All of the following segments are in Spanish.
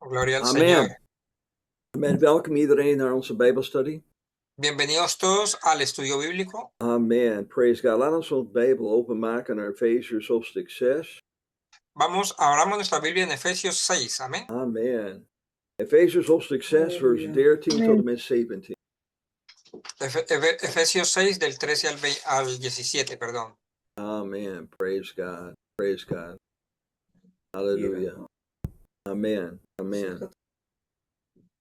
Gloria al Señor. Amen. Amen. Welkom iedereen naar onze Bijbelstudie. Bienvenidos todos al estudio bíblico. Amen. Praise God. Laat ons onze Bijbel openmaken naar Efeziërs hoofdstuk 6. Abramos nuestra Biblia en Efesios 6. Amén. Amen. Efeziërs hoofdstuk 6, vers 13 tot en met 17. Efesios 6 del 13 al 17, perdón. Amen. Praise God. Praise God. Hallelujah. Amen. Amen.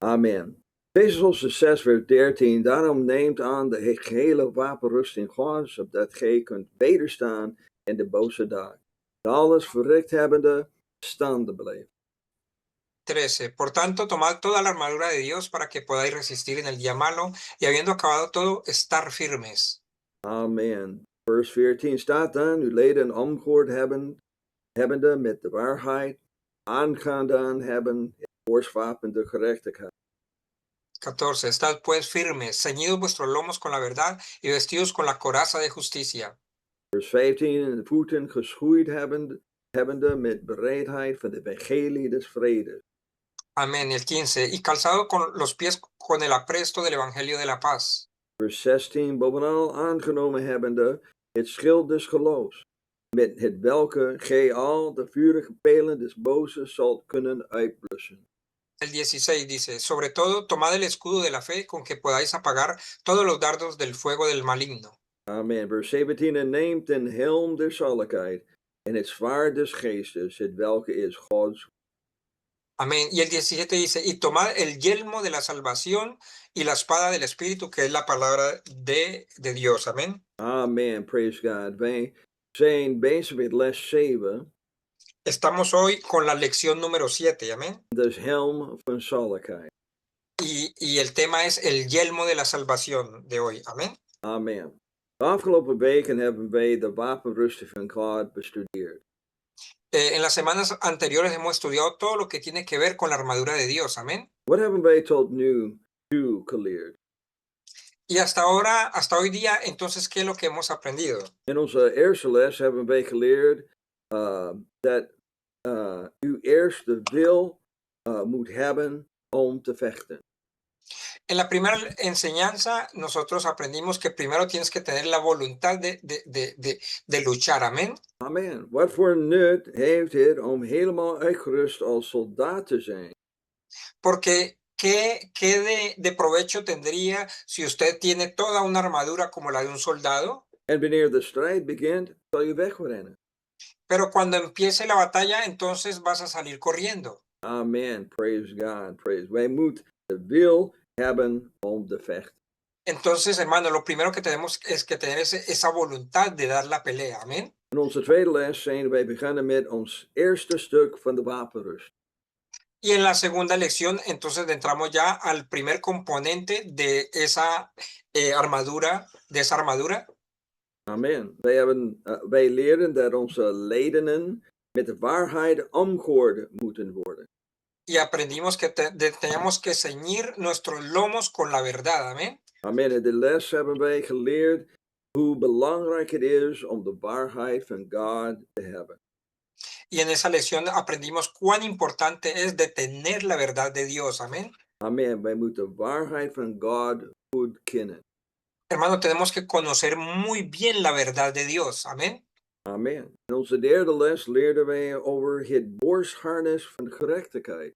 Amen. Efeziërs hoofdstuk 6, vers 13. Daarom neemt aan de gehele wapenrusting Gods, opdat gij kunt wederstaan in de boze dag. Alles verricht hebbende staande blijven. 13. Por tanto, tomad toda la armadura de Dios para que podáis resistir en el día malo y habiendo acabado todo, estar firmes. Amen. Vers 14 staat dan, uw leden omgehoord hebbende met de waarheid, aangedaan hebben het borstwapen de gerechtigheid. 14. Estad pues firmes, ceñidos vuestros lomos con la verdad y vestidos con la coraza de justicia. Vers 15, de voeten geschoeid hebbende met bereidheid van de evangelie des vredes. Amén. El 15. Y calzado con los pies con el apresto del evangelio de la paz. Vers 16, bovenal aangenomen hebbende het schild des geloofs, met het welke gij al de vurige pijlen des boze zult kunnen uitblussen. El 16 dice, sobre todo, tomad el escudo de la fe con que podáis apagar todos los dardos del fuego del maligno. Amen. Vers 17, en neemt den helm der zaligheid en het zwaard des geestes, het welke is Gods. Amén. Y el 17 dice, y tomad el yelmo de la salvación y la espada del Espíritu, que es la palabra de Dios. Amén. Amen. Praise God. Wij zijn bezig met les 7. Estamos hoy con la lección número 7. Amén. Dus helm van zaligheid. Y el tema es el yelmo de la salvación de hoy. Amén. Amen. De afgelopen weken hebben wij de wapenrusting van God bestudeerd. En las semanas anteriores hemos estudiado todo lo que tiene que ver con la armadura de Dios. Amén. Wat hebben wij tot nu toe geleerd? Y hasta ahora, hasta hoy día, entonces, ¿qué es lo que hemos aprendido? In onze eerste les hebben wij geleerd dat u eerst de wil moet hebben om te vechten. En la primera enseñanza, nosotros aprendimos que primero tienes que tener la voluntad de luchar. Amén. Amen. Wat voor nut heeft het om helemaal uitgerust als soldaat te zijn? Porque, ¿qué de provecho tendría si usted tiene toda una armadura como la de un soldado? En wanneer de strijd begint, zal je wegrennen. Pero cuando empiece la batalla, entonces vas a salir corriendo. Amen. Praise God. Praise. Wij moeten de wil hebben om te vechten. Entonces, hermano, lo primero que tenemos es que tener esa voluntad de dar la pelea. Amén. In onze tweede les zijn wij begonnen met ons eerste stuk van de wapenrust. Y en la segunda lección, entonces entramos ya al primer componente de esa armadura, Amen. Wij leren dat onze ledenen met de waarheid omgehoord moeten worden. Y aprendimos que teníamos que ceñir nuestros lomos con la verdad. Amén. Amen. In de les hebben wij geleerd hoe belangrijk het is om de waarheid van God te hebben. Y en esa lección aprendimos cuán importante es de tener la verdad de Dios. Amén. Amen. Wij moeten de waarheid van God goed kennen. Hermano, tenemos que conocer muy bien la verdad de Dios. Amén. Amen. In onze derde les leerden wij over het borstharnas van gerechtigheid.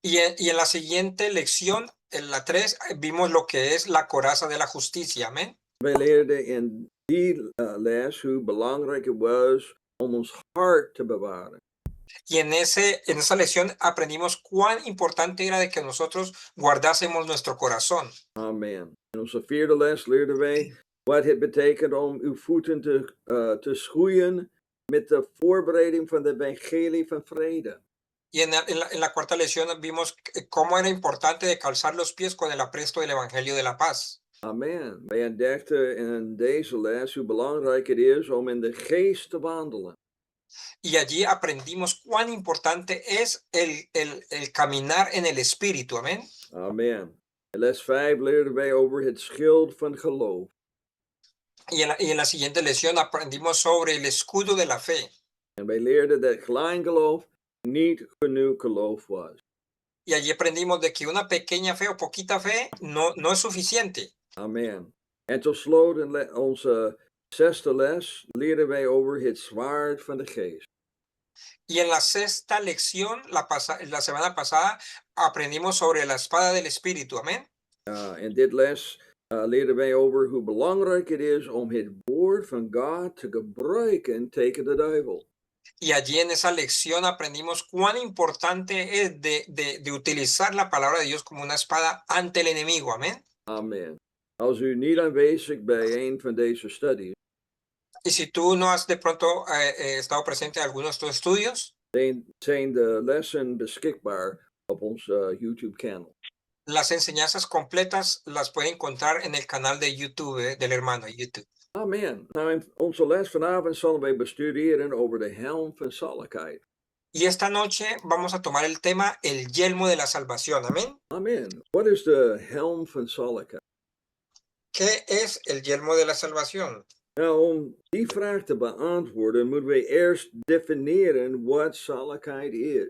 Y en la siguiente lección, en la 3, vimos lo que es la coraza de la justicia. Amén. Wij leerden in die les hoe belangrijk het was om ons hart te bewaren. Y en esa lección aprendimos cuán importante era de que nosotros guardásemos nuestro corazón. Amen. In onze vierde les leerden wij wat het betekent om uw voeten te schoeien met de voorbereiding van de evangelie van vrede. Y en la cuarta lección vimos cómo era importante de calzar los pies con el apresto del evangelio de la paz. Amen. Wij ontdekten in deze les hoe belangrijk het is om in de geest te wandelen. Y allí aprendimos cuán importante es el caminar en el espíritu. Amén. Amen. In les 5 leerden wij over het schild van geloof. Y en la siguiente lección aprendimos sobre el escudo de la fe. En wij leerden dat klein geloof niet genoeg geloof was. Y allí aprendimos de que una pequeña fe o poquita fe no es suficiente. Amen. En tot slot in onze 6e les leren wij over het zwaard van de geest. Y en la sexta lección, la semana pasada, aprendimos sobre la espada del Espíritu. Amén. In dit les leren wij over hoe belangrijk het is om het woord van God te gebruiken tegen de duivel. Y allí en esa lección aprendimos cuán importante es de utilizar la palabra de Dios como una espada ante el enemigo. Amén. Amen. Als u niet aanwezig bij een van deze studies, Y si tú no has de pronto estado presente en algunos de estos estudios, zijn de lessen beschikbaar op ons YouTube kanaal. las enseñanzas completas las puede encontrar en el canal de YouTube del hermano YouTube. Amen. Nou, in onze les vanavond zullen wij bestuderen over de helm van zaligheid. Y esta noche vamos a tomar el tema el yelmo de la salvación. Amén. Amen. Wat is de helm van zaligheid? ¿Qué es el yelmo de la salvación? Nou, om die vraag te beantwoorden, moeten we eerst definiëren wat zaligheid is.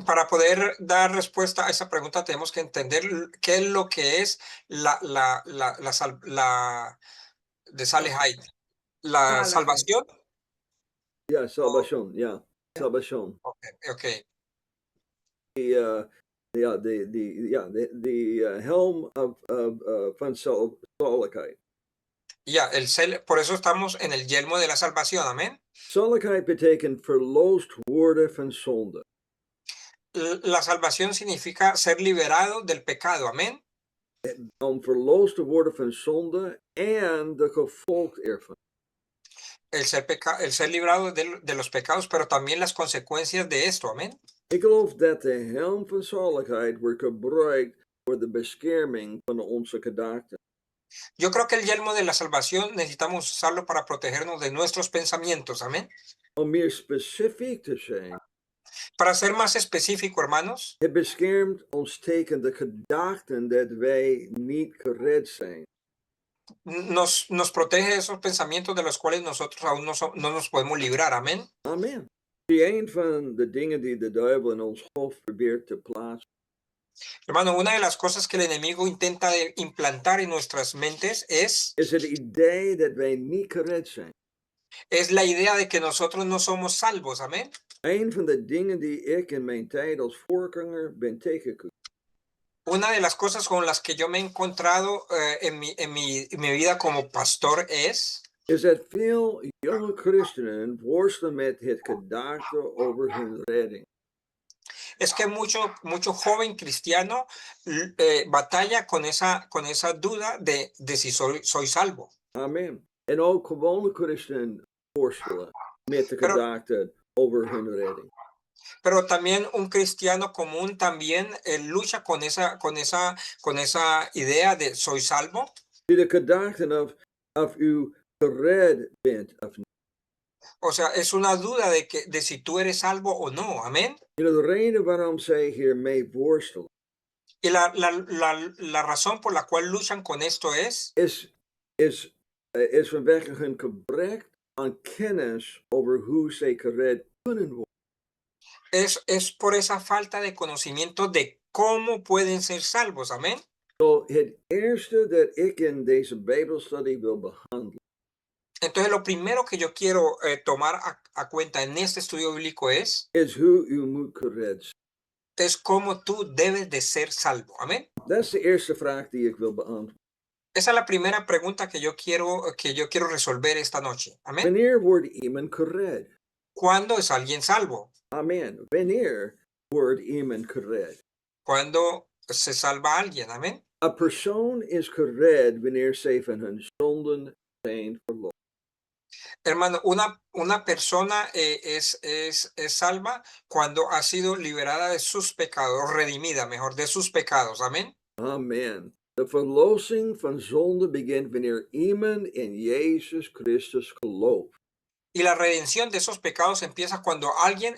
Para poder dar respuesta a esa pregunta tenemos que entender qué es lo que es la de Salehite. La Zaligheid. salvación. Ja, salvation. Ja, salvation. Okay. The helm van zaligheid. Ja, por eso estamos en el yelmo de la salvación. Amén. Zaligheid betekent verlost worden van zonde. La salvación significa ser liberado del pecado. Amén. Om verlost te worden van zonde en de gevolgen ervan. El ser librado de los pecados, pero también las consecuencias de esto. Amén. Ik geloof dat de helm van zaligheid wordt gebruikt voor de bescherming van onze gedachten. Yo creo que el yelmo de la salvación necesitamos usarlo para protegernos de nuestros pensamientos. Amén. Om meer specifiek te zijn, Para ser más específico, hermanos, het beschermt ons tegen de gedachten dat wij niet gered zijn. nos protege de esos pensamientos de los cuales nosotros aún no nos podemos librar. Amén. Amen. Die een van de dingen die de duivel in ons hoofd probeert te plaatsen, Hermano, una de las cosas que el enemigo intenta implantar en nuestras mentes is het idee dat wij niet gered zijn. es la idea de que nosotros no somos salvos. Amén. Een van de dingen die ik in mijn tijd als voorganger ben tegengekomen, Una de las cosas con las que yo me he encontrado en mi vida como pastor es dat veel jonge christenen worstelen met het gedachte over hun redding. que mucho joven cristiano batalla con esa duda de si soy salvo. Amen. En ook gewone christenen worstelen met de gedachte over hun redding. Pero también un cristiano común también lucha con esa idea de soy salvo. De gedachten of u gered bent of niet. O sea, es una duda de si tú eres salvo o no. Amén. En de reden waarom zij hiermee worstelen Y la razón por la cual luchan con esto es vanwege hun gebrek aan kennis over hoe zij gered kunnen worden. es por esa falta de conocimiento de cómo pueden ser salvos. Amén. So, het eerste dat ik in deze Bijbelstudie wil behandelen Entonces, lo primero que yo quiero tomar a cuenta en este estudio bíblico es hoe u moet gered zijn. es cómo tú debes de ser salvo. Amén. Dat is de eerste vraag die ik wil beantwoorden. Esa es la primera pregunta que yo quiero resolver esta noche. Amén. Wanneer wordt iemand gered? ¿Cuándo es alguien salvo? Amen. Wanneer wordt iemand gered? ¿Cuándo se salva alguien? Amén. A persoon is gered wanneer zij van hun zonden zijn verlost. Hermano, una persona es salva cuando ha sido liberada de sus pecados, redimida, mejor, de sus pecados. Amén. Amen. De verlossing van zonde begint wanneer iemand in Jezus Christus gelooft. Y la redención de esos pecados empieza cuando alguien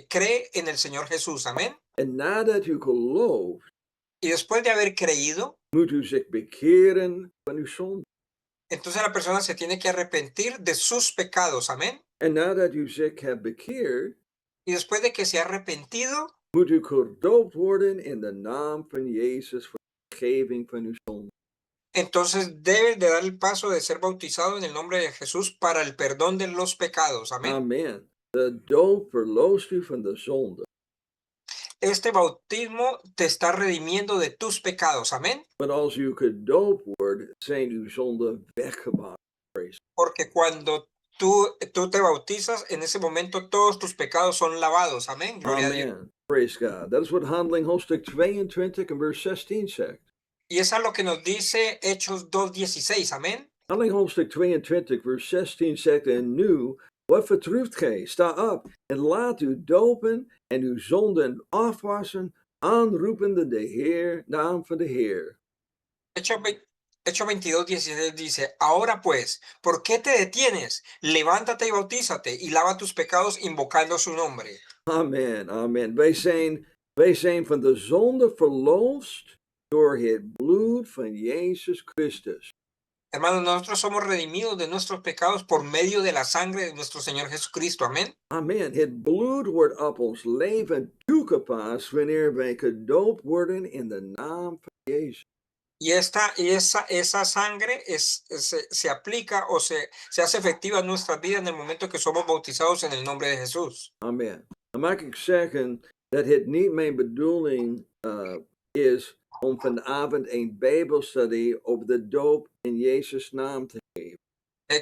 cree en el Señor Jesús. Amén. En nadat u gelooft, Y después de haber creído, moet u zich bekeren van uw zonde. entonces la persona se tiene que arrepentir de sus pecados. Amén. En nadat u zich hebt bekeerd, Y después de que se ha arrepentido, moet u gedoopt worden in de naam van Jezus voor de vergeving van uw zonde. Entonces debes de dar el paso de ser bautizado en el nombre de Jesús para el perdón de los pecados. Amén. Amen. De doop verloost u van de zonde. Este bautismo te está redimiendo de tus pecados. Amén. Want als u gedoopt wordt, zijn uw zonden weggemaakt. Praise. Porque cuando tú te bautizas, en ese momento todos tus pecados son lavados. Amén. Gloria a Dios. Amen. Praise God. Dat is wat Handeling hoofdstuk 22 en vers 16 zegt. Y eso es lo que nos dice Hechos 2:16. Amén. Handeling hoofdstuk 22 vers 16 zegt, en nu, wat vertruft gij? Sta op en laat u dopen en uw zonden afwassen, aanroepende de Heer, naam van de Heer. Hechos 22:16 dice, ahora pues, ¿por qué te detienes? Levántate y bautízate y lava tus pecados invocando su nombre. Amen, amen. Wij zijn van de zonde verlost door het bloed van Jezus Christus. Hermanos, nosotros somos redimidos de nuestros pecados por medio de la sangre de nuestro Señor Jesucristo. Amén. Amen. Het bloed wordt op ons leven toegepast wanneer wij gedoopt worden in de naam van Jezus. Y esa sangre se aplica o se hace efectiva en nuestras vidas en el momento que somos bautizados en el nombre de Jesús. Amen. Dan mag ik zeggen dat het niet mijn bedoeling is om vanavond een Bijbelstudie op de doop in Jezus' naam te geven.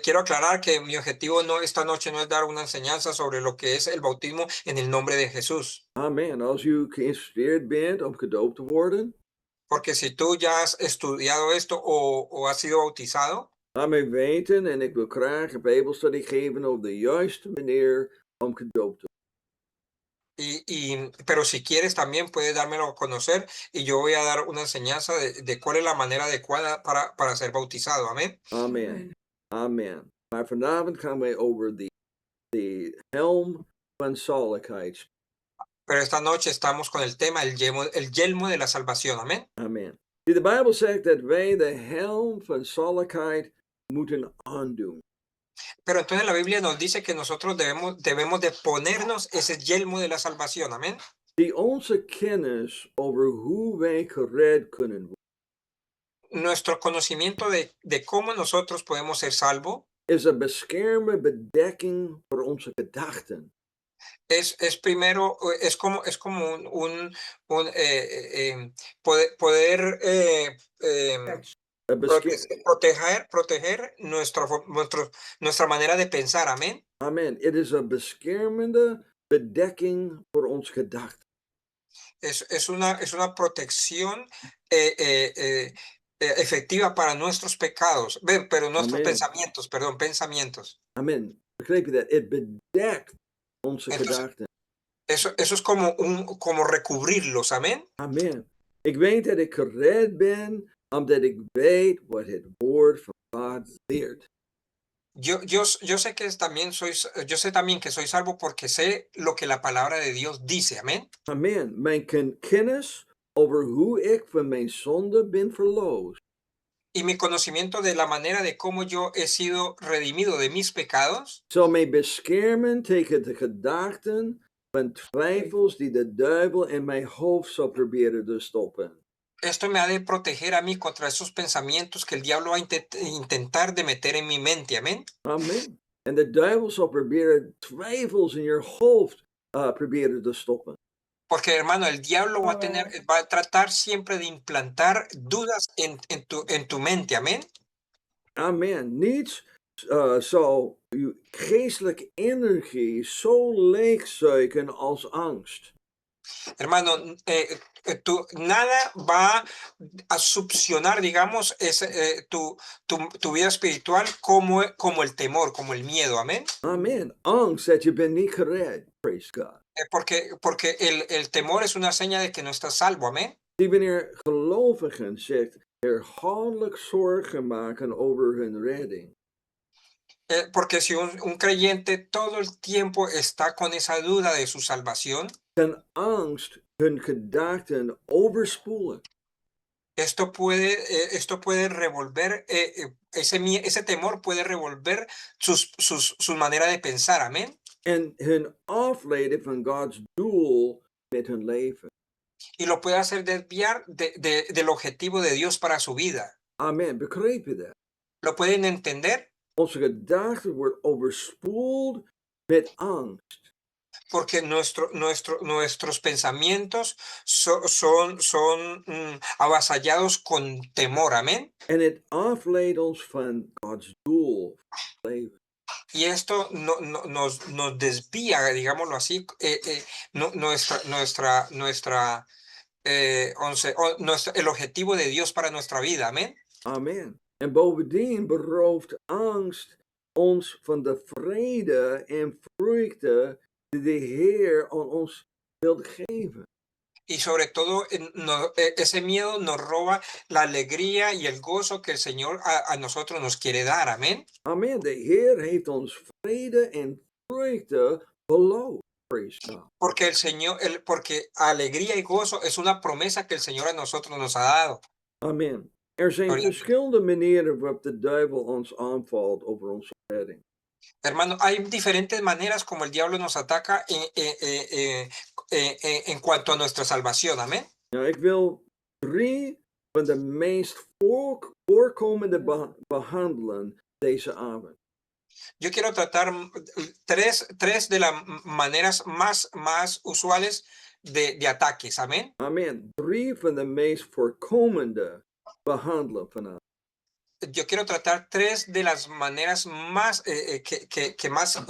Quiero aclarar que mi objetivo esta noche no es dar una enseñanza sobre lo que es el bautismo en el nombre de Jesús. Amen. Als u geïnteresseerd bent om gedoopt te worden, Porque si tú ya has estudiado esto o has sido bautizado, laat mij weten en ik wil graag een Bijbelstudie geven op de juiste manier om gedoopt te worden. pero si quieres también puedes dármelo a conocer y yo voy a dar una enseñanza de cuál es la manera adecuada para ser bautizado. Amén. Amen. Amen. Maar vanavond gaan wij over de helm van zaligheid. Pero esta noche estamos con el tema, el yelmo de la salvación. Amén. Amen. De Bijbel zegt dat wij de helm van zaligheid moeten aandoen. Pero entonces la Biblia nos dice que nosotros debemos de ponernos ese yelmo de la salvación. Amén. Die onze kennis over hoe wij gered kunnen worden. Nuestro conocimiento de cómo nosotros podemos ser salvos is een beschermende bedekking voor onze gedachten. es primero, es como poder proteger nuestra manera de pensar. Amén. Amen. Het is een beschermende bedekking voor onze gedachten. Es una protección efectiva para nuestros pecados, pero nuestros pensamientos. Amen. Begrijp je dat? Het bedekt onze gedachten. Eso es como recubrirlos. Amén. Amen. Ik weet dat ik gered ben, omdat ik weet wat het woord van God leert. Yo sé que yo sé también que soy salvo porque sé lo que la palabra de Dios dice. Amén. Amen. Mijn kennis over hoe ik van mijn zonde ben verlost. Y mi conocimiento de la manera de cómo yo he sido redimido de mis pecados zal mij beschermen tegen de gedachten van twijfels die de duivel in mijn hoofd zal proberen te stoppen. Esto me ha de proteger a mí contra esos pensamientos que el diablo va a intentar de meter en mi mente. Amén. Amen. En de duivel zal proberen twijfels in je hoofd proberen te stoppen. Porque, hermano, el diablo va a tratar siempre de implantar dudas en tu mente. Amén. Amen. Niets zal uw geestelijke energie zo leegzuigen als angst. Hermano, nada va a succionar, digamos, tu vida espiritual como el temor, como el miedo. Amén. Amen. Angst dat je bent niet gered. Praise God. Porque el temor es una seña de que no estás salvo. Amén. Die wanneer gelovigen zich herhaaldelijk zorgen maken over hun redding. Porque si un creyente todo el tiempo está con esa duda de su salvación, kan angst hun gedachten overspoelen. Esto puede revolver, ese temor puede revolver su manera de pensar. Amén. En hun afleiden van Gods doel met hun leven. y lo puede hacer desviar del objetivo de Dios para su vida. Amen. Begrijp je dat? ¿Lo pueden entender? Onze gedachten worden overspoeld met angst. Porque nuestros pensamientos son avasallados con temor, amén. En het afleidt ons van Gods doel voor het leven. Y esto nos desvía, digámoslo así, el objetivo de Dios para nuestra vida, amén. Amen. En bovendien berooft angst ons van de vrede en vreugde die de Heer aan ons wil geven. Y sobre todo, ese miedo nos roba la alegría y el gozo que el Señor a nosotros nos quiere dar, amén. Amen. De Heer heeft ons vrede en vreugde beloofd. Praise God. Porque porque alegría y gozo es una promesa que el Señor a nosotros nos ha dado. Amen. Er zijn Gloria. verschillende manieren waarop de duivel ons aanvalt over onze redding. Hermano, hay diferentes maneras como el diablo nos ataca en cuanto a nuestra salvación, amén. Nou, ik wil 3 van de meest voorkomende behandelen deze avond. Yo quiero tratar tres de las maneras más usuales de ataques, amén. Amen. 3 van de meest voorkomende behandelen vanavond. Yo quiero tratar 3 de las maneras más que más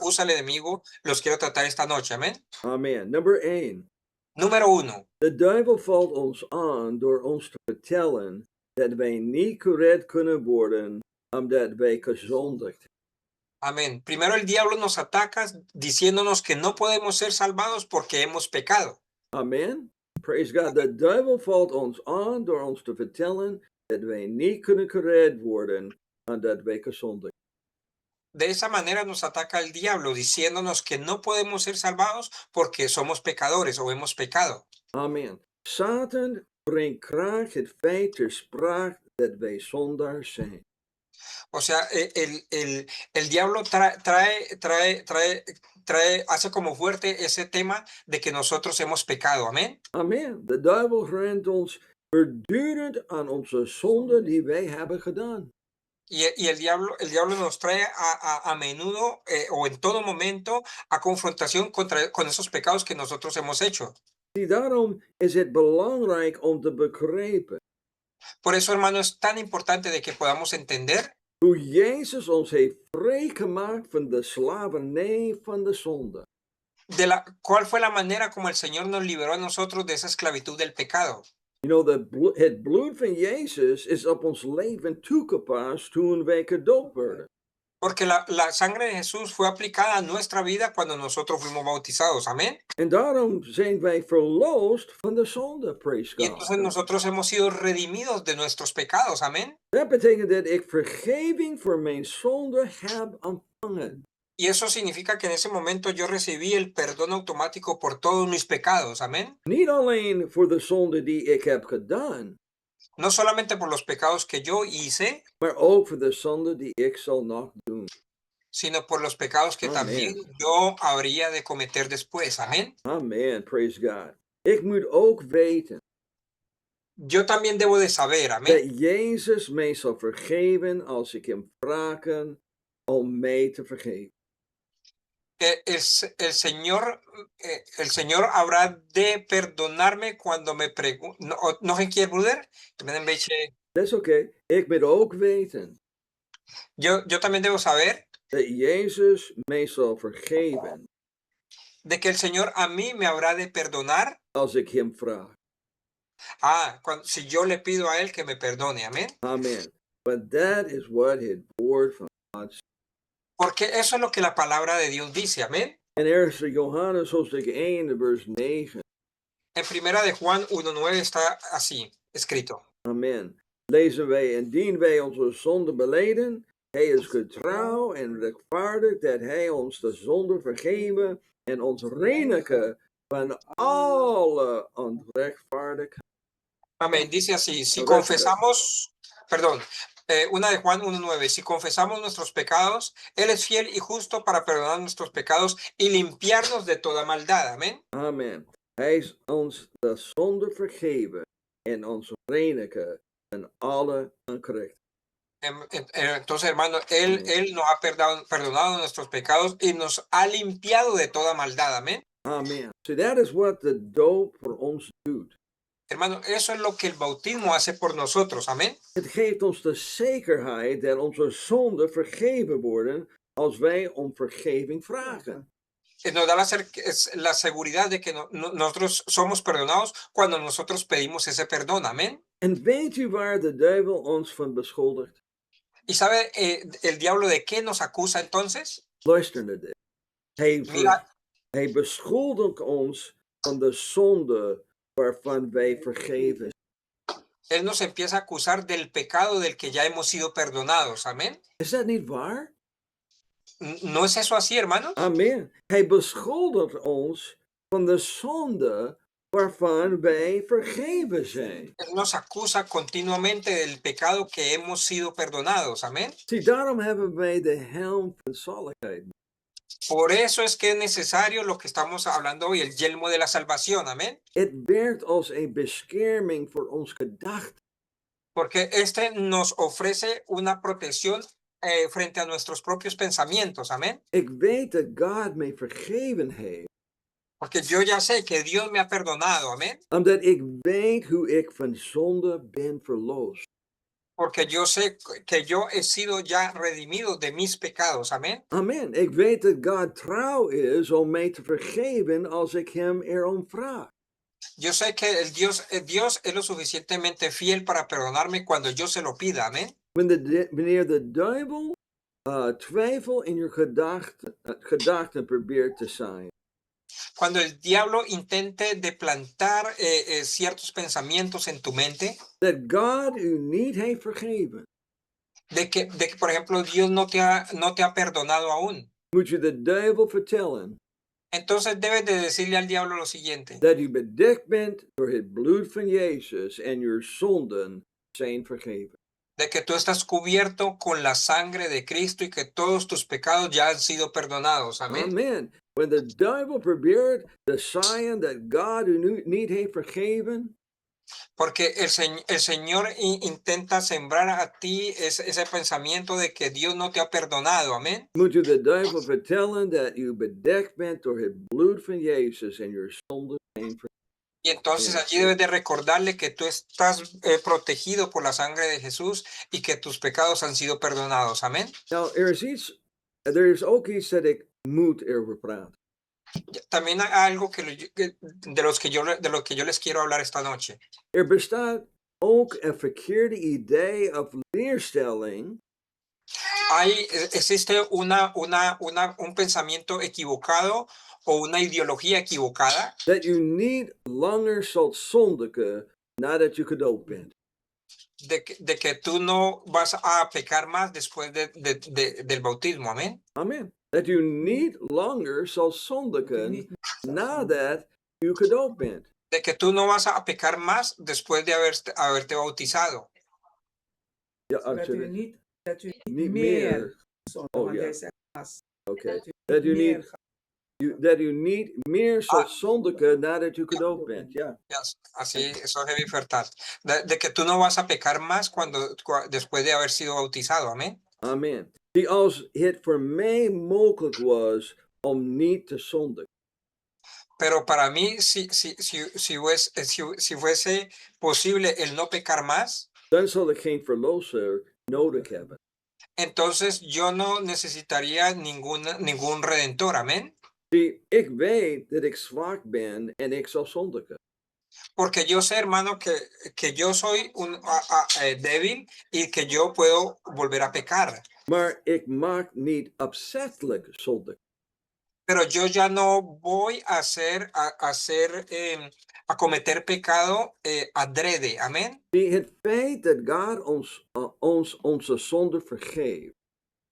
usa el enemigo, los quiero tratar esta noche, amén. Amen. Nummer 1. Número 1. De duivel valt ons aan door ons te vertellen dat wij niet gered kunnen worden omdat wij gezondigd hebben. Amén. Primero el diablo nos ataca diciéndonos que no podemos ser salvados porque hemos pecado. Amen. Praise God. De duivel valt ons aan door ons te vertellen dat wij niet kunnen gered worden omdat wij gezondigd hebben. De esa manera nos ataca el diablo diciéndonos que no podemos ser salvados porque somos pecadores o hemos pecado. Amen. Satan brengt graag het feit ter sprake dat wij zondaars zijn. O sea, el diablo hace como fuerte ese tema de que nosotros hemos pecado. Amén. Amen. De duivel herinnert ons voortdurend aan onze zonde die wij hebben gedaan. Y el diablo nos trae a menudo o en todo momento a confrontación con esos pecados que nosotros hemos hecho. Zie, daarom is het belangrijk om te begrijpen Por eso, hermano, es tan importante de que podamos entender hoe Jezus ons heeft vrijgemaakt van de slavernij van de zonde. cuál fue la manera como el Señor nos liberó a nosotros de esa esclavitud del pecado. You know, het bloed van Jezus is op ons leven toegepast toen wij gedoopt werden. Porque la sangre de Jesús fue aplicada a nuestra vida cuando nosotros fuimos bautizados. Amén. En daarom zijn wij verlost van de zonde. Praise Y God. entonces nosotros hemos sido redimidos de nuestros pecados. Amén. Dat betekent dat ik vergeving voor mijn zonde heb ontvangen. Y eso significa que en ese momento yo recibí el perdón automático por todos mis pecados. Amén. Niet alleen voor de zonde die ik heb gedaan, No solamente por los pecados que yo hice, maar ook voor de zonde die ik zal nog doen. sino por los pecados que Amén. también yo habría de cometer después. Amén. Amen, praise God. Ik moet ook weten Yo también debo de saber, amén, dat Jezus mij zal vergeven als ik hem vragen om mij te vergeven. que el Señor habrá de perdonarme cuando me pregunte. Nog een keer, broeder? Ik ben een beetje. Dat is oké. Ik moet ook weten Yo también debo saber dat Jezus mij zal vergeven de que el Señor a mí me habrá de perdonar. als ik hem vraag. Si yo le pido a Él que me perdone, amén. Amen. But that is what het woord van God zegt. Porque eso es lo que la palabra de Dios dice, amén. En er is Johannes hoofdstuk 1, vers 9. En primera de Juan 1:9 está así escrito. Amen. Lezen wij, indien wij onze zonde beleden, hij is getrouw en rechtvaardig dat hij ons de zonde vergeven en ons reinigen van alle onrechtvaardigheid. Amén. Dice así, si Correcto. confesamos, perdón, una de Juan 1:9, si confesamos nuestros pecados, Él es fiel y justo para perdonar nuestros pecados y limpiarnos de toda maldad. Amén. Amen. Hij is ons de zonde vergeven en ons reinige en alle ongerecht. Entonces, hermano, él nos ha perdonado nuestros pecados y nos ha limpiado de toda maldad. Amén. Amen. So that is what the doop voor ons doet. Hermano, eso es lo que el bautismo hace por nosotros. Amén. Het geeft ons de zekerheid dat onze zonden vergeven worden als wij om vergeving vragen. Nos da la seguridad de que nosotros somos perdonados cuando nosotros pedimos ese perdón. Amén. En weet u waar de duivel ons van beschuldigt? ¿Y sabe el diablo de qué nos acusa entonces? Luister naar dit. Mira, Hij beschuldigt ons van de zonde waarvan wij vergeven. él nos empieza a acusar del pecado del que ya hemos sido perdonados. Amén. Is dat niet waar? ¿No es eso así, hermanos? Amen. Hij beschuldigt ons van de zonde waarvan wij vergeven zijn. Él nos acusa continuamente del pecado que hemos sido perdonados. Amén. Zie, daarom hebben wij de helm van zaligheid. Por eso es que es necesario lo que estamos hablando hoy, el yelmo de la salvación. Amén. Het werkt als een bescherming voor ons gedachten. Porque este nos ofrece una protección frente a nuestros propios pensamientos. Amén. Ik weet dat God mij vergeven heeft. Porque yo ya sé que Dios me ha perdonado. Amén. Omdat ik weet hoe ik van zonde ben verlost. Porque yo sé que yo he sido ya redimido de mis pecados. Amén. Amen. Ik weet dat God trouw is om mij te vergeven als ik hem erom vraag. Yo sé que Dios es lo suficientemente fiel para perdonarme cuando yo se lo pida. Amén. Wanneer de duivel twijfel in je gedachten probeert te zaaien. Cuando el diablo intente de plantar ciertos pensamientos en tu mente, Dat God u niet heeft vergeven. de que por ejemplo, Dios no te ha perdonado aún. Moet je de duivel vertellen Entonces debes de decirle al diablo lo siguiente: dat u bedekt bent door het bloed van Jezus en uw zonden zijn vergeven. de que tú estás cubierto con la sangre de Cristo y que todos tus pecados ya han sido perdonados. Amén. Amen. When the duivel probeert te zaaien dat God u niet heeft vergeven, Porque el Señor intenta sembrar a ti ese pensamiento de que Dios no te ha perdonado. Amén. moet u de duivel vertellen dat u bedekt bent door het bloed van Jezus en uw zonden zijn vergeven. Y entonces allí debes de recordarle que tú estás protegido por la sangre de Jesús y que tus pecados han sido perdonados. Amén. Nou, er is ook iets dat ik moet erover praten. También hay algo de lo que yo les quiero hablar esta noche. Er bestaat ook een verkeerde idee of leerstelling Existe un pensamiento equivocado o una ideología equivocada dat u niet langer zult zondigen nadat u gedoopt bent. de que tú no vas a pecar más después del bautismo. Amén. Amen. Dat u niet langer zal zondigen nadat u gedoopt bent. De que tú no vas a pecar más después de haberte bautizado. Ja, Dat u absoluut. niet meer zonde, Oh, want ja. hij zegt pas. Oké. Dat u Dat u niet meer zult zondigen nadat u gedoopt bent. Ja. Yes, así, eso es heavy verdad. De que tú no vas a pecar más después de haber sido bautizado. Amén. Amen. Die als het voor mij mogelijk was om niet te zondigen. Pero para mí, si fuese posible el no pecar más, Dan zal ik geen verlosser nodig hebben. entonces yo no necesitaría ningún redentor. Amén. Zie, ik weet dat ik zwak ben en ik zal zondigen. Porque yo sé, hermano, que yo soy débil y que yo puedo volver a pecar. Maar ik mag niet opzettelijk zondigen. Pero yo ya no voy a cometer pecado adrede. Amén. Zie, het feit dat God ons onze zonde vergeeft,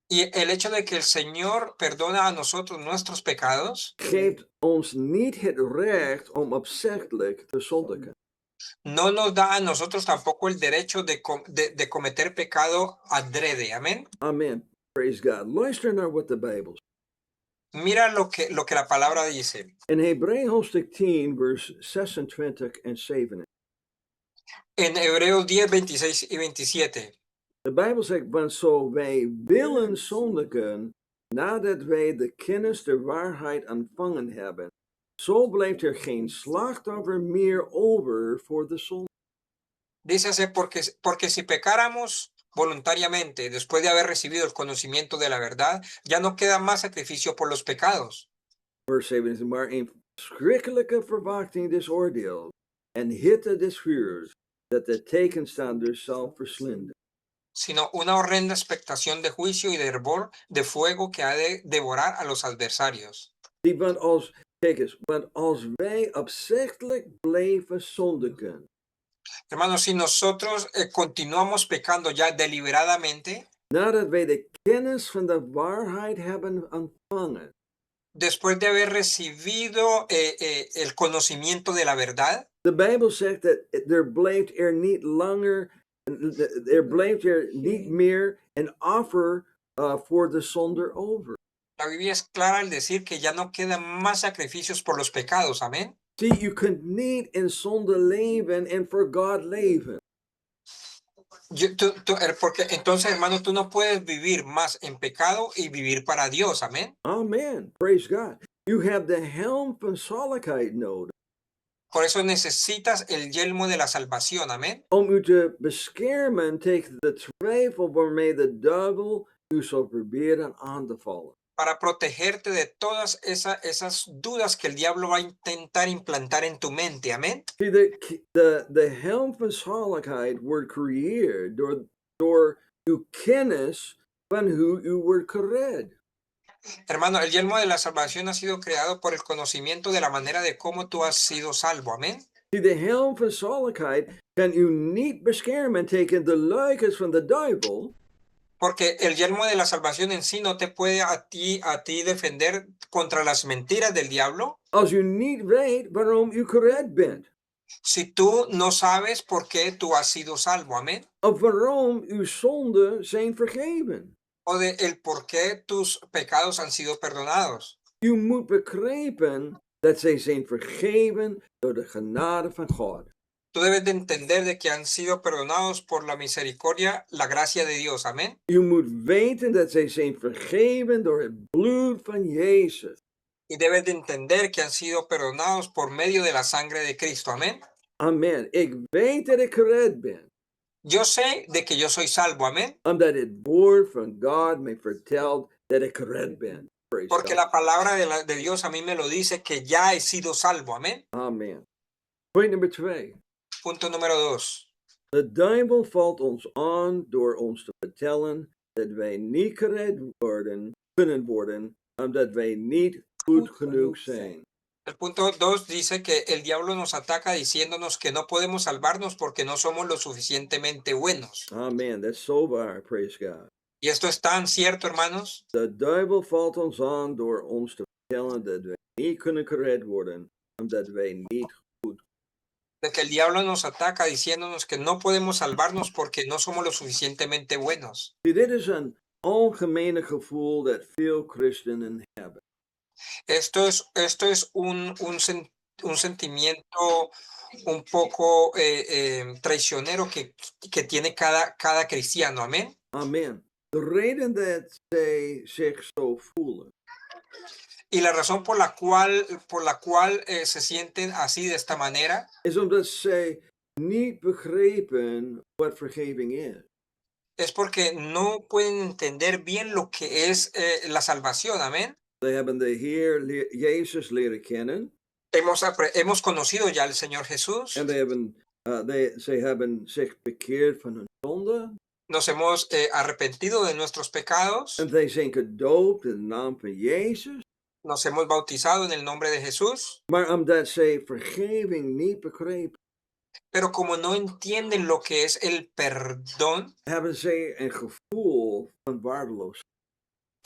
Y el hecho de que el Señor perdona a nosotros nuestros pecados geeft ons niet het recht om opzettelijk te zondigen. no nos da a nosotros tampoco el derecho de cometer pecado adrede. Amén. Amen. Praise God. Luister naar wat de Bijbel zegt. Mira lo que la palabra dice. In Hebreeën hoofdstuk 10, vers 26 en 27. En Hebreos 10, 26 y 27. De Bijbel zegt, want zo wij willen zondigen, nadat wij de kennis der waarheid ontvangen hebben, zo blijft er geen slachtoffer meer over voor de zonde. Dícese porque si pecáramos voluntariamente después de haber recibido el conocimiento de la verdad, ya no queda más sacrificio por los pecados. Vers 27, maar een schrikkelijke verwachting des oordeels en hitte des vuurs, dat de tegenstanders zal verslinden. Sino una horrenda expectación de juicio y de hervor de fuego que ha de devorar a los adversarios. Zie, want als wij opzettelijk blijven zondigen, Hermanos, si nosotros continuamos pecando ya deliberadamente, nadat wij de kennis van de waarheid hebben ontvangen, después de haber recibido el conocimiento de la verdad, de Bijbel zegt dat er blijft er niet langer, er blijft er niet meer een offer voor de zonde over. la Biblia es clara al decir que ya no quedan más sacrificios por los pecados. Amén. Zie, je kunt niet in zonde leven en voor God leven. Porque entonces, hermano, tú no puedes vivir más en pecado y vivir para Dios. Amén. Amen. Praise God. You have the helm van zaligheid nodig. Por eso necesitas el yelmo de la salvación. Amén. Om u te beschermen tegen de twijfel waarmee de duivel u zal proberen aan te vallen. Para protegerte de todas esas dudas que el diablo va a intentar implantar en tu mente. Amén. See, de helm van zaligheid wordt creëerd door uw kennis van hoe u wordt gered. Hermano, el yelmo de la salvación ha sido creado por el conocimiento de la manera de cómo tú has sido salvo. Amén. See, de helm van zaligheid kan u niet beschermen tegen de leugens van de duivel. Porque el yelmo de la salvación en sí no te puede a ti defender contra las mentiras del diablo. Als u niet weet waarom u gered bent. Si tú no sabes por qué tú has sido salvo. Amén. Of waarom uw zonden zijn vergeven. O de el por qué tus pecados han sido perdonados. U moet begrijpen dat zij zijn vergeven door de genade van God. Tú debes de entender de que han sido perdonados por la misericordia, la gracia de Dios. Amén. U moet weten dat zij zijn vergeven door het bloed van Jezus. Y debes de entender que han sido perdonados por medio de la sangre de Cristo. Amén. Amen. Ik weet dat ik gered ben. Yo sé de que yo soy salvo. Amén. Omdat het woord van God mij vertelt dat ik gered ben. Praise Porque God. la palabra de Dios a mí me lo dice que ya he sido salvo. Amén. Amen. Point nummer 2. Punto número 2. De duivel valt ons aan door ons te vertellen dat wij niet gered kunnen worden, omdat wij niet goed genoeg zijn. El punto 2 dice que el diablo nos ataca diciéndonos que no podemos salvarnos porque no somos lo suficientemente buenos. Amen. That's so waar. Praise God. Y esto es tan cierto, hermanos. De duivel valt ons aan door ons te vertellen dat wij niet kunnen gered worden, omdat wij niet goed. De que el diablo nos ataca diciéndonos que no podemos salvarnos porque no somos lo suficientemente buenos. Dit is een algemene gevoel dat veel christenen hebben. Esto es un sentimiento un poco traicionero que tiene cada cristiano. Amén. Amen. De reden dat zij zich zo voelen Y la razón por la cual se sienten así de esta manera is omdat zij niet begrepen wat vergeving is. es porque no pueden entender bien lo que es la salvación. Amén. Zij hebben de Heer Jezus leren kennen Hemos conocido ya al Señor Jesús. en zij hebben zich bekeerd van hun zonde. Nos hemos arrepentido de nuestros pecados. En zij zijn gedoopt in de naam van Jezus. Nos hemos bautizado en el nombre de Jesús. Maar omdat zij vergeving niet begrepen, Pero como no entienden lo que es el perdón, hebben zij een gevoel van waardeloosheid.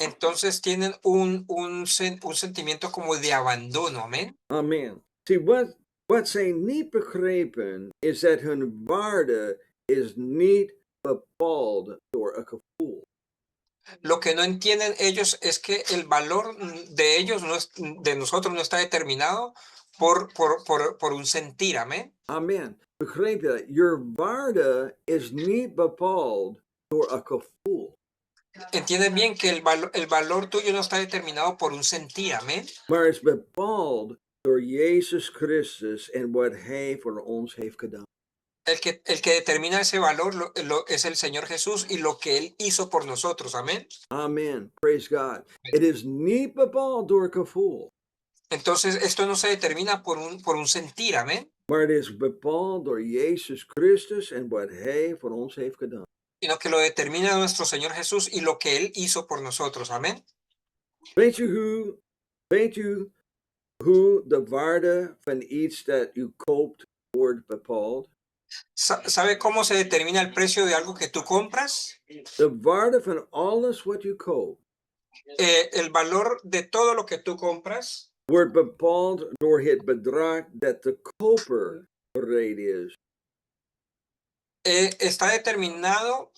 entonces tienen un sentimiento como de abandono. Amén. Amen. Zie, wat zij niet begrepen is dat hun waarde is niet bepaald door een gevoel. Lo que no entienden ellos es que el valor de ellos, de nosotros, no está determinado por un sentir, amén. Amen. Begrijp je dat? Je waarde is niet bepaald door een gevoel. Entienden bien que el valor tuyo no está determinado por un sentir, amén. Maar is bepaald door Jezus Christus en wat Hij voor ons heeft gedaan. El que determina ese valor es el Señor Jesús y lo que Él hizo por nosotros, amén. Amen. Praise God. Het is niet bepaald door een gevoel. Entonces, esto no se determina por un sentir, amén, Maar het is bepaald door Jezus Christus en wat Hij voor ons heeft gedaan. sino que lo determina nuestro Señor Jesús y lo que Él hizo por nosotros, amén. Weet u hoe de waarde van iets dat u koopt wordt bepaald? ¿Sabe cómo se determina el precio de algo que tú compras? De waarde van alles wat u koopt El valor de todo lo que tú compras wordt bepaald door het bedrag dat de koper bereid is. está determinado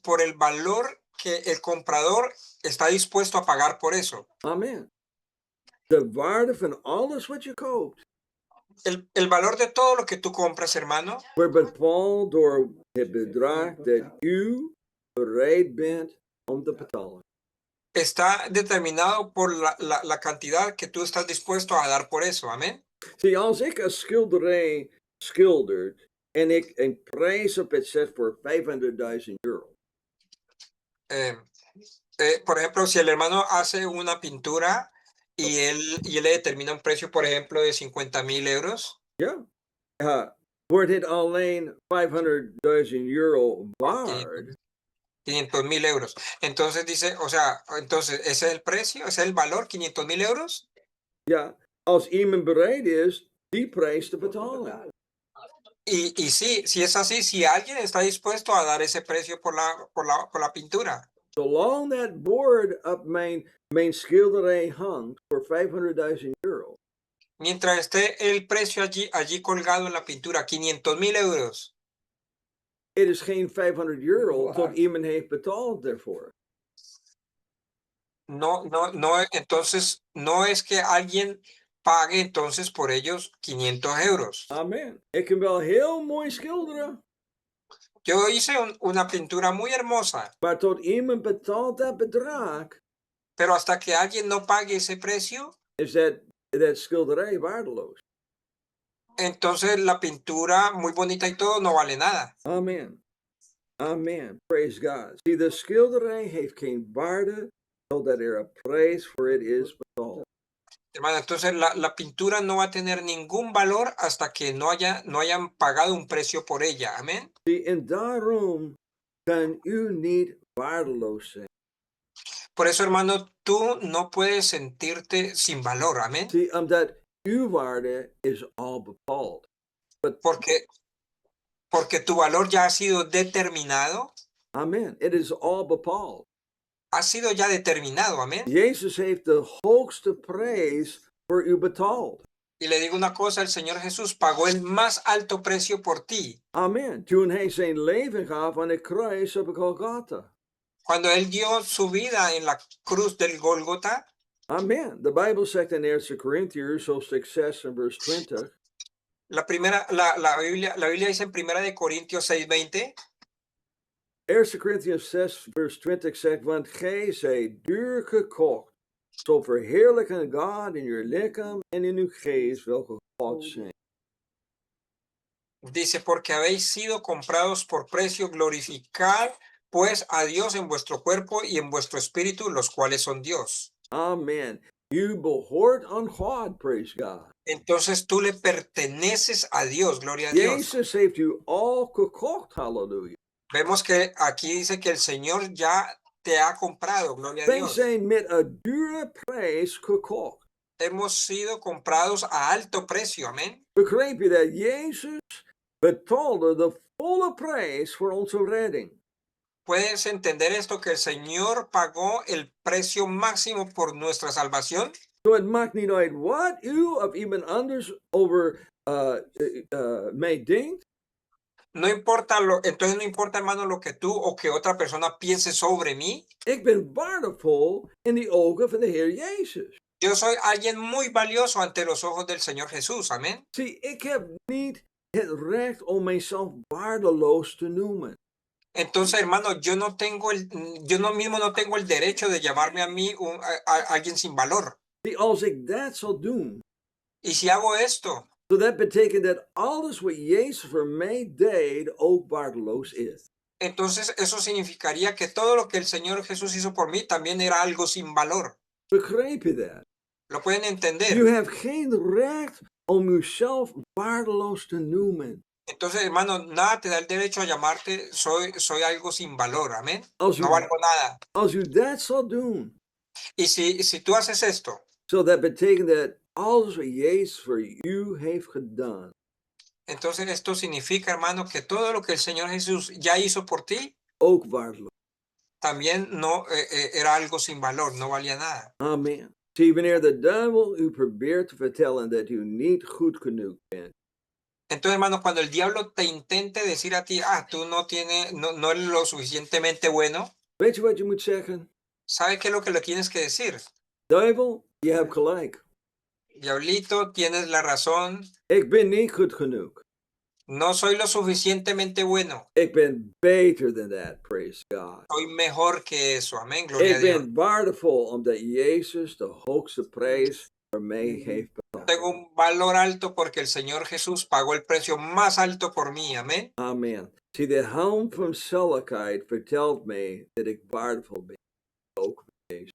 por el valor que el comprador está dispuesto a pagar por eso. Amen. De waarde van alles wat je koopt El valor de todo lo que tú compras, hermano, wordt bepaald door het bedrag dat u bereid bent om te betalen. está determinado por la cantidad que tú estás dispuesto a dar por eso, amén. Zie, als ik een schilderij schildert en ik een prijs op het zet voor €500.000. Por ejemplo, si el hermano hace una pintura y él le determina un precio, por ejemplo, de 50.000 euros, Ja. Wordt het alleen €500.000 waard? 500.000 euros. Entonces dice, o sea, entonces, ¿ese es el precio? ¿Ese es el valor? ¿500.000 euros? Ja, als iemand bereid is die prijs te betalen. Y sí, si es así, si alguien está dispuesto a dar ese precio por la pintura, Zolang dat bord op mijn schilderij hangt voor €500.000, mientras esté el precio allí colgado en la pintura, 500.000 euros, het is geen €500 tot iemand heeft betaald daarvoor. entonces no es que alguien pague entonces por ellos 500 euros. Amen. Ik kan wel heel mooi schilderen, Yo hice una pintura muy hermosa, maar tot iemand betaalt dat bedrag, pero hasta que alguien no pague ese precio, is dat schilderij waardeloos. entonces la pintura, muy bonita y todo, no vale nada. Amen. Amen. Praise God. Zie, de schilderij heeft geen waarde totdat er een prijs voor het is betaald. Hermano, entonces la pintura no va a tener ningún valor hasta que no hayan pagado un precio por ella. Amén. Zie, en daarom kan u niet waardeloos zijn. Por eso, hermano, tú no puedes sentirte sin valor. Amén. Zie, omdat uw waarde is al bepaald. Porque tu valor ya ha sido determinado. Amen. Het is al bepaald. Ha sido ya determinado. Amén. Jezus heeft de hoogste prijs voor u betaald. Y le digo una cosa, el Señor Jesús pagó el más alto precio por ti. Amen. Toen hij zijn leven gaf aan het kruis op Golgotha. Cuando Él dio su vida en la cruz del Gólgota. Amen. De Bijbel zegt in 1 Corinthians, hoofdstuk 6 en vers 20. La Biblia dice en 1 Corintios 6:20. 1 Corinthians 6 vers 20 zegt, want gij zijt duur gekocht. Zo verheerlijken God in uw lichaam en in uw geest, welke God zijn. Dice, porque habéis sido comprados por precio, glorificad pues a Dios en vuestro cuerpo y en vuestro espíritu, los cuales son Dios. Amen. U behoort aan God, praise God. Entonces tú le perteneces a Dios, gloria a Dios. Jezus heeft u al gekocht, halleluja. Vemos que aquí dice que el Señor ya te ha comprado, gloria a Wij Dios. zijn met een dure prijs gekocht. Hemos sido comprados a alto precio, amén. Begrijp je dat Jezus betaalde de volle prijs voor onze redding? ¿Puedes entender esto? Que el Señor pagó el precio máximo por nuestra salvación. Zo, het maakt niet uit wat u of iemand anders over mij denkt. No importa entonces no importa, hermano, lo que tú o que otra persona piense sobre mí. Ik ben waardevol in de ogen van de Heer Jezus. Yo soy alguien muy valioso ante los ojos del Señor Jesús. Amén. Zie, ik heb niet het recht om mijzelf waardeloos te noemen. Entonces, hermano, yo no mismo no tengo el derecho de llamarme a mí alguien sin valor. Zie, als ik dat zal doen, Y si hago esto, so dat betekent dat alles wat Jezus voor mij deed ook waardeloos is. entonces eso significaría que todo lo que el Señor Jesús hizo por mí también era algo sin valor. Begrijp je dat? ¿Lo pueden Je entender? hebt geen recht om jezelf waardeloos te noemen. Entonces, hermano, nada te da el derecho a llamarte soy algo sin valor. Amén. Als No u, valgo nada. als u dat zal doen, Y si tú haces esto, so dat betekent dat alles wat Jezus voor u heeft gedaan, entonces esto significa, hermano, que todo lo que el Señor Jesús ya hizo por ti ook waardeloos. también no era algo sin valor, no valía nada. Amen. Zie, wanneer de duivel u probeert te vertellen dat u niet goed genoeg bent, Entonces, hermano, cuando el diablo te intente decir a ti, tú no eres lo suficientemente bueno, weet je wat je moet zeggen? ¿sabe qué es lo que le tienes que decir? Duivel, je hebt gelijk. Diablito, tienes la razón, Ik ben niet goed genoeg. no soy lo suficientemente bueno, Ik ben beter than that, praise God. soy mejor que eso, amén, gloria a Ik Dios. ben waardevol omdat Jezus de hoogste prijs voor mij heeft betaald. Tengo un valor alto porque el Señor Jesús pagó el precio más alto por mí, amén. Amen. Zie, de helm van zaligheid vertelt mij dat ik waardevol ben. Ook bij Jezus.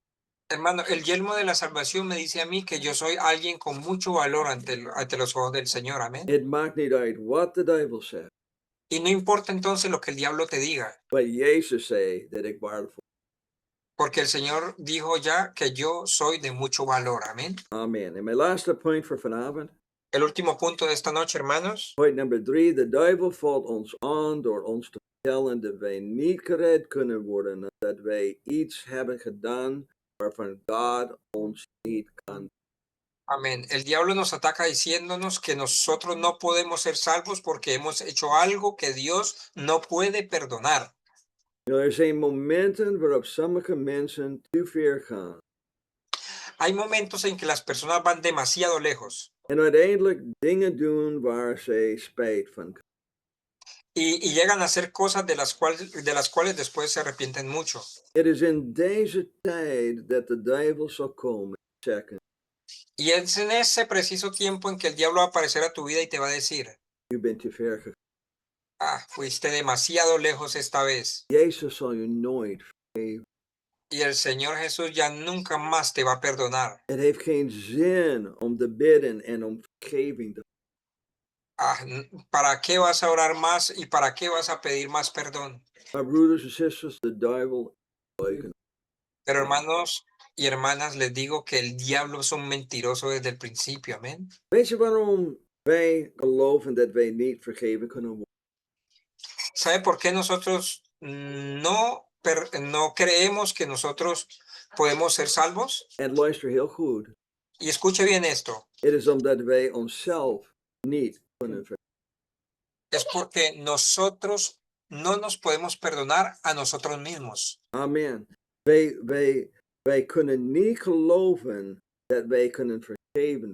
Hermano, el yelmo de la salvación me dice a mí que yo soy alguien con mucho valor ante los ojos del Señor, amén. Het maakt niet uit wat de duivel zegt. Y no importa entonces lo que el diablo te diga, Maar Jezus zei dat ik waardevol porque el Señor dijo ya que yo soy de mucho valor, amén. ben. Amen. En mijn laatste punt voor vanavond. El último punto de esta noche, hermanos. Point nummer 3. De duivel valt ons aan door ons te vertellen dat wij niet gered kunnen worden. En dat wij iets hebben gedaan waarvan God ons niet kan. Amén. El diablo nos ataca diciéndonos que nosotros no podemos ser salvos porque hemos hecho algo que Dios no puede perdonar. Er zijn momenten waarop sommige mensen te ver gaan. Hay momentos en que las personas van demasiado lejos En uiteindelijk dingen doen waar zij spijt van krijgen. y llegan a hacer cosas de las cuales después se arrepienten mucho. Het is in deze tijd dat de duivel zal komen en zeggen, Y es en ese preciso tiempo en que el diablo va a aparecer a tu vida y te va a decir, u bent te ver gegaan. fuiste demasiado lejos esta vez. Jezus zal je nooit vergeven. Y el Señor Jesús ya nunca más te va a perdonar. Het heeft geen zin om te bidden en om vergeving te ¿Para qué vas a orar más y para qué vas a pedir más perdón? Maar broeders en zusters, de duivel is leugen. Pero hermanos y hermanas, les digo que el diablo es un mentiroso desde el principio, amén. Weet je waarom wij geloven dat wij niet vergeven kunnen worden? ¿Sabe por qué nosotros no creemos que nosotros podemos ser salvos? En luister heel goed. Y escuche bien esto, Het is omdat wij onszelf niet kunnen vergeven. es porque nosotros no nos podemos perdonar a nosotros mismos. Amen. Wij kunnen niet geloven dat wij kunnen vergeven.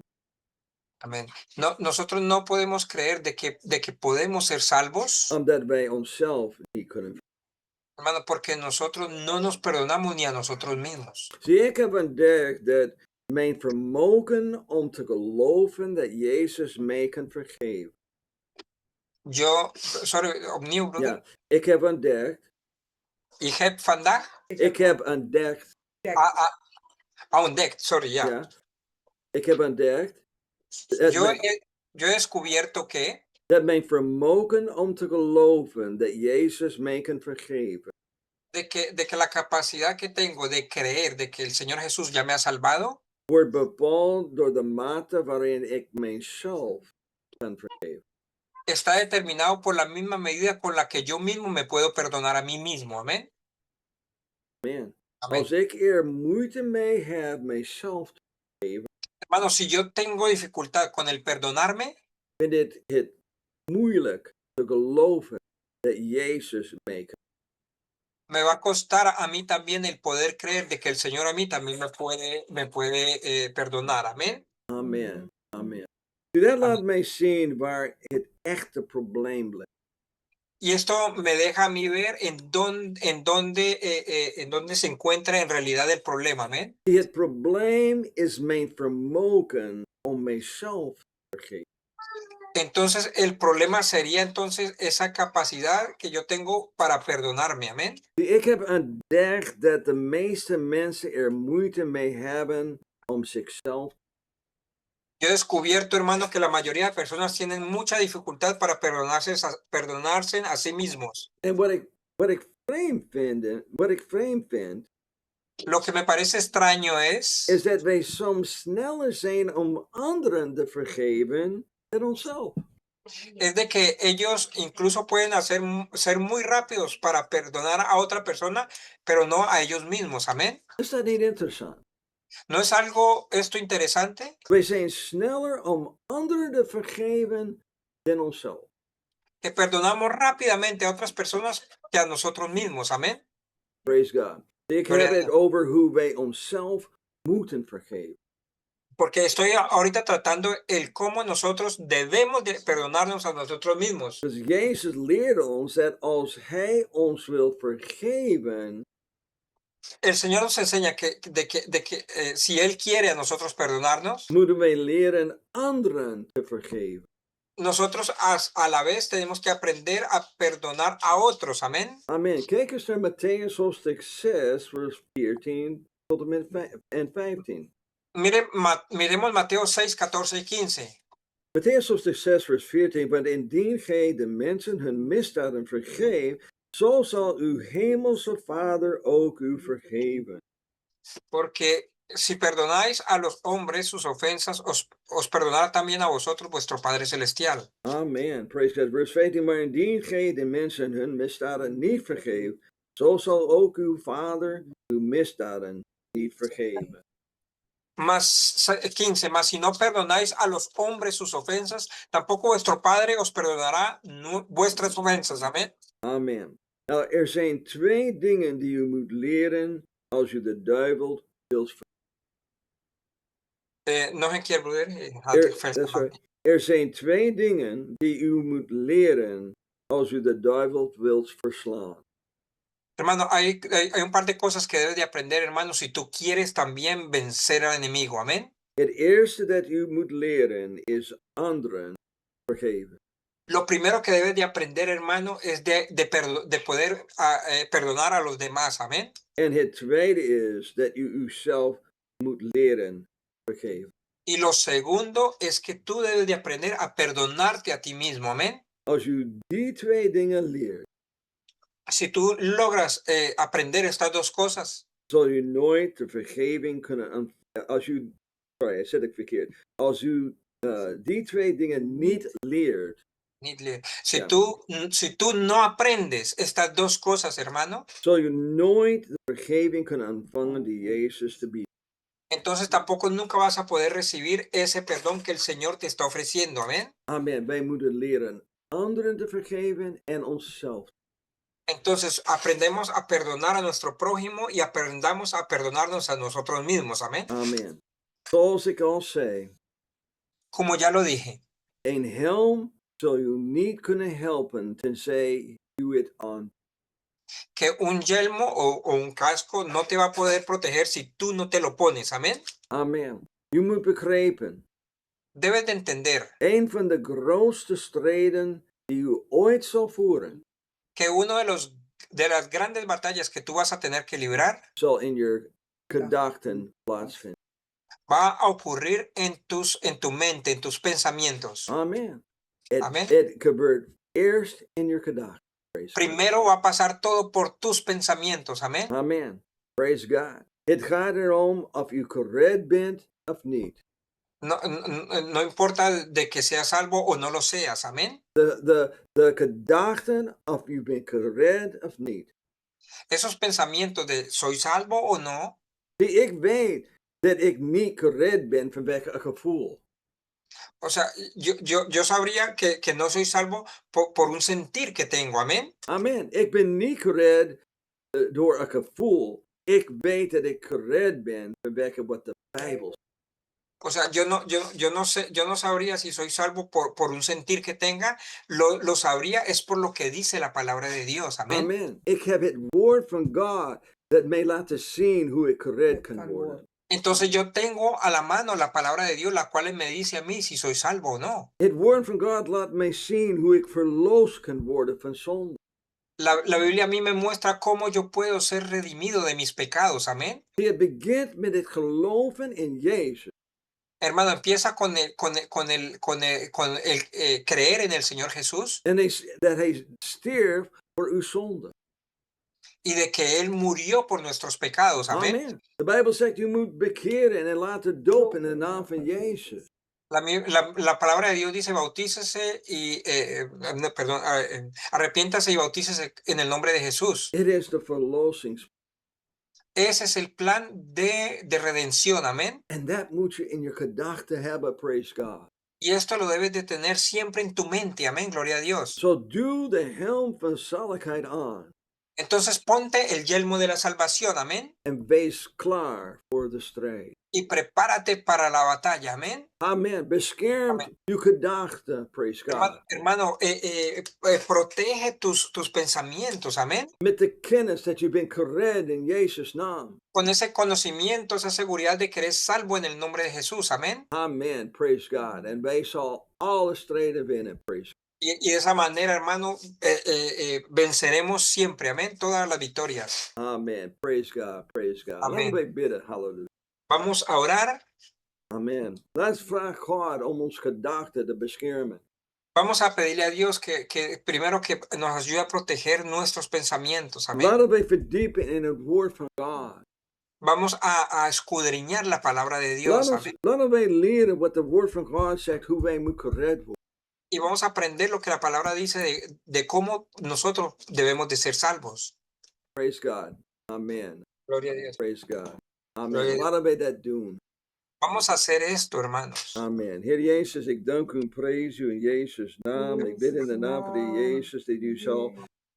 Amén. No, nosotros no podemos creer de que podemos ser salvos, Omdat wij onszelf niet kunnen vergeven. hermano, porque nosotros no nos perdonamos ni a nosotros mismos. Zie, ik heb ontdekt dat mijn vermogen om te geloven dat Jezus mij kan vergeven. Opnieuw, broeder. Ja, ik heb ontdekt. Ik heb vandaag Ik heb ontdekt. ontdekt, sorry, ja. Ja. Ik heb ontdekt. Yo he descubierto que Dat mijn vermogen om te geloven dat Jezus mij kan vergeven. de que la capacidad que tengo de creer de que el Señor Jesús ya me ha salvado Wordt bepaald door de mate waarin ik mijzelf kan vergeven. está determinado por la misma medida con la que yo mismo me puedo perdonar a mí mismo. Amén. Amen. Amén. Als ik er moeite mee heb mijzelf te vergeven, Hermano, si yo tengo dificultad con el perdonarme, vind ik het moeilijk te geloven dat Jezus mee kan. Me va a costar a mí también el poder creer de que el Señor a mí también me puede perdonar. Amén. Amen. Amen. Dat laat Amén. mij zien waar het echte probleem ligt. Y esto me deja a mí ver en dónde se encuentra en realidad el problema. Amén. Het probleem is mijn vermogen om mijzelf te vergeven. Entonces, el problema sería entonces esa capacidad que yo tengo para perdonarme. Amén. Ik heb ontdekt dat de meeste mensen moeite mee hebben om zichzelf. Yo he descubierto, hermano, que la mayoría de personas tienen mucha dificultad para perdonarse a sí mismos. En wat ik vreemd vind, Lo que me parece extraño is es dat wij soms sneller zijn om anderen te vergeven dan onszelf. de que ellos incluso pueden ser muy rápidos para perdonar a otra persona, pero no a ellos mismos. Amén. Is dat niet interessant? ¿No es algo esto interesante? Wij zijn sneller om anderen te vergeven dan onszelf. Que perdonamos rápidamente a otras personas que a nosotros mismos. Amén. Praise God. Ik Gloria heb a het Dios. over hoe wij onszelf moeten vergeven. Porque estoy ahorita tratando el cómo nosotros debemos de perdonarnos a nosotros mismos. Dus Jezus leerde ons dat als Hij ons wil vergeven, El Señor nos enseña que si Él quiere a nosotros perdonarnos, moeten wij leren anderen te vergeven. nosotros a la vez tenemos que aprender a perdonar a otros. Amén. Amen. Kijk eens naar Matthäus hoofdstuk 6, vers 14 tot en met 15. Miremos Mateo 6, 14 y 15. Matthäus hoofdstuk 6, vers 14. Want indien gij de mensen hun misdaden vergeeft, zo zal uw hemelse Vader ook u vergeven. Porque si perdonáis a los hombres sus ofensas, os perdonará también a vosotros vuestro Padre Celestial. Amen. Praise God. Vers 15. Maar indien gij de mensen hun misdaden niet vergeeft, zo zal ook uw Vader uw misdaden niet vergeven. Más 15, mas si no perdonáis a los hombres sus ofensas, tampoco vuestro Padre os perdonará vuestras ofensas. Amén. Amen. Nou, zijn twee dingen die u moet leren als u de duivel wilt Nog een keer, broeder. That's right. Zijn twee dingen die u moet leren als u de duivel wilt verslaan. Hermano, hay un par de cosas que debes de aprender, hermano, si tú quieres también vencer al enemigo. Amén. Het eerste dat u moet leren is anderen vergeven. Lo primero que debes de aprender, hermano, es de poder perdonar a los demás. Amén. En het tweede is dat u uzelf moet leren vergeven. Y lo segundo es que tú debes de aprender a perdonarte a ti mismo. Amén. Als u die twee dingen leert, Si tú logras aprender estas dos cosas, zal u nooit de vergeving kunnen ontvangen. Zet ik verkeerd. Als u die twee dingen niet leert, si tú no aprendes estas dos cosas, hermano, zal u nooit de vergeving kunnen ontvangen die Jezus te bieden. entonces tampoco nunca vas a poder recibir ese perdón que el Señor te está ofreciendo. Amén. Amen. Wij moeten leren anderen te vergeven en onszelf. Entonces aprendemos a perdonar a nuestro prójimo y aprendamos a perdonarnos a nosotros mismos. Amén. Amen. Zoals ik al zei, Como ya lo dije, een helm zal u niet kunnen helpen tenzij u het aan. que un yelmo o un casco no te va a poder proteger si tú no te lo pones. Amén. Amen. U moet begrijpen, Debes de entender een van de grootste strijden die u ooit zal voeren, que uno de las grandes batallas que tú vas a tener que librar zal in je gedachten plaatsvinden. va a ocurrir en tu mente, en tus pensamientos. Amen. Amen. Het gebeurt eerst in je gedachten. Primero va a pasar todo por tus pensamientos. Amén. Amen. Praise God. Het gaat erom of u gered bent of niet. No importa de que seas salvo o no lo seas. Amén. De gedachten of u bent gered of niet. Esos pensamientos de soy salvo o no. Ik weet dat ik niet gered ben vanwege een gevoel. O sea, yo sabría que no soy salvo por un sentir que tengo, amén. Amen. Ik ben niet gered door een gevoel. Ik weet dat ik gered ben vanwege wat de Bijbel zegt. O sea, yo no sé, yo no sabría si soy salvo por un sentir que tenga, lo sabría es por lo que dice la palabra de Dios, amén. Amen. Ik heb het woord van God dat mij laten zien hoe ik gered kan worden. Entonces yo tengo a la mano la palabra de Dios, la cual me dice a mí si soy salvo o no. Het woord van God laat mij zien hoe ik verlost kan worden van zonde. La Biblia a mí me muestra cómo yo puedo ser redimido de mis pecados, amén. Het begint met het geloven in Jezus. Hermano, empieza con el creer en el Señor Jesús En dat hij stierf voor uw zonde. y de que Él murió por nuestros pecados, amén. Amen. De Bijbel zegt, u moet bekeren en laten dopen in de naam van Jezus. La palabra de Dios dice, bautícese y, no, perdón, arrepiéntase y bautícese en el nombre de Jesús. Het is de verlossings. Ese es el plan de redención, amén. En dat moet je in je gedachten hebben, praise God. Y esto lo debes de tener siempre en tu mente, amén, gloria a Dios. Zo doe de helm van zaligheid aan. Entonces ponte el yelmo de la salvación, amén, En wees klaar voor de strijd. y prepárate para la batalla, amén. Amen. Bescherm Amen. uw gedachten, praise God. Hermano, protege tus pensamientos, amén. Met de kennis dat je bent gered in Jezus' naam. Con ese conocimiento, esa seguridad de que eres salvo en el nombre de Jesús, amén. Amen. Praise God. En wij zal alle strijden winnen, praise God. Y de esa manera, hermano, venceremos siempre, amén, todas las victorias. Amen. Praise God. Praise God. Amen. Laten wij bidden. Hallelujah. Vamos a orar. Amen. Let's vraag God om ons gedachten te beschermen. Vamos a pedirle a Dios que primero que nos ayude a proteger nuestros pensamientos, amén. Laten wij verdiepen in het woord van God. Vamos a escudriñar la palabra de Dios, amén. Laten wij leren wat het woord van God zegt, hoe wij moeten gered worden. Y vamos a aprender lo que la palabra dice de cómo nosotros debemos de ser salvos. Praise God. Amen. Gloria a Dios. Praise God. Amen. Gloria a Dios. Laten wij dat doen. Vamos a hacer esto, hermanos. Amen. Heer Jezus, ik dank u en prijs u in Jezus' naam. Ik bid in de naam van de Jezus dat u zal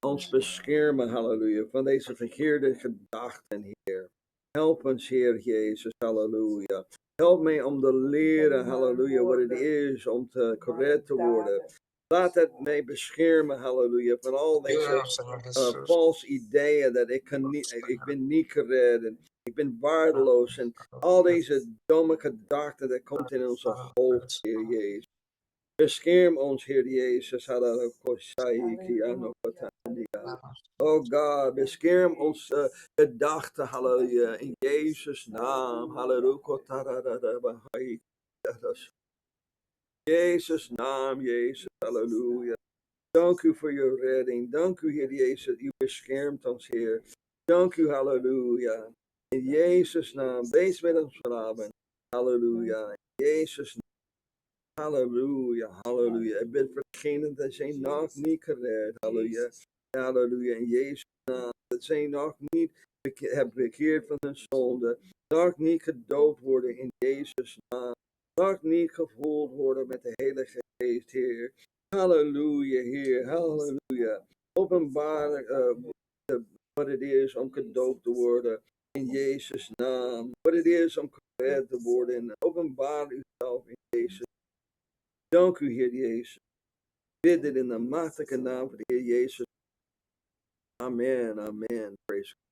ons beschermen, halleluja, van deze verkeerde gedachten, Heer. Help ons, Heer Jezus, halleluja. Help mij om te leren, halleluja, wat het is om gered te worden. Laat het mij beschermen, halleluja, van al deze Ayúdanos, Señor Jesús. false ideeën dat ik ben niet gered en ik ben waardeloos en al deze domme gedachten dat komt in onze hoofd, Heer Jezus. Bescherm ons, Heer Jezus. Oh God, bescherm ons gedachten, halleluja, in Jezus' naam. Halleluja. Jezus' naam, Jezus, halleluja. Dank u voor uw redding. Dank u, Heer Jezus, u beschermt ons, Heer. Dank u, halleluja. In Jezus' naam, wees met ons vanavond. Halleluja. In Jezus' naam. Halleluja, halleluja. Ik ben vergeten dat zij nog niet gered. Halleluja. Halleluja. In Jezus' naam. Dat zij nog niet hebben bekeerd van hun zonde. Nog niet gedoopt worden in Jezus' naam. Nog niet gevoeld worden met de Heilige Geest, Heer. Halleluja, Heer. Halleluja. Openbaar wat het is om gedoopt te worden in Jezus' naam. Wat het is om gered te worden. En openbaar uzelf in Jezus. Dank u, Heer Jezus. Bid dit in de machtige naam van de Heer Jezus. Amen, amen. Praise God.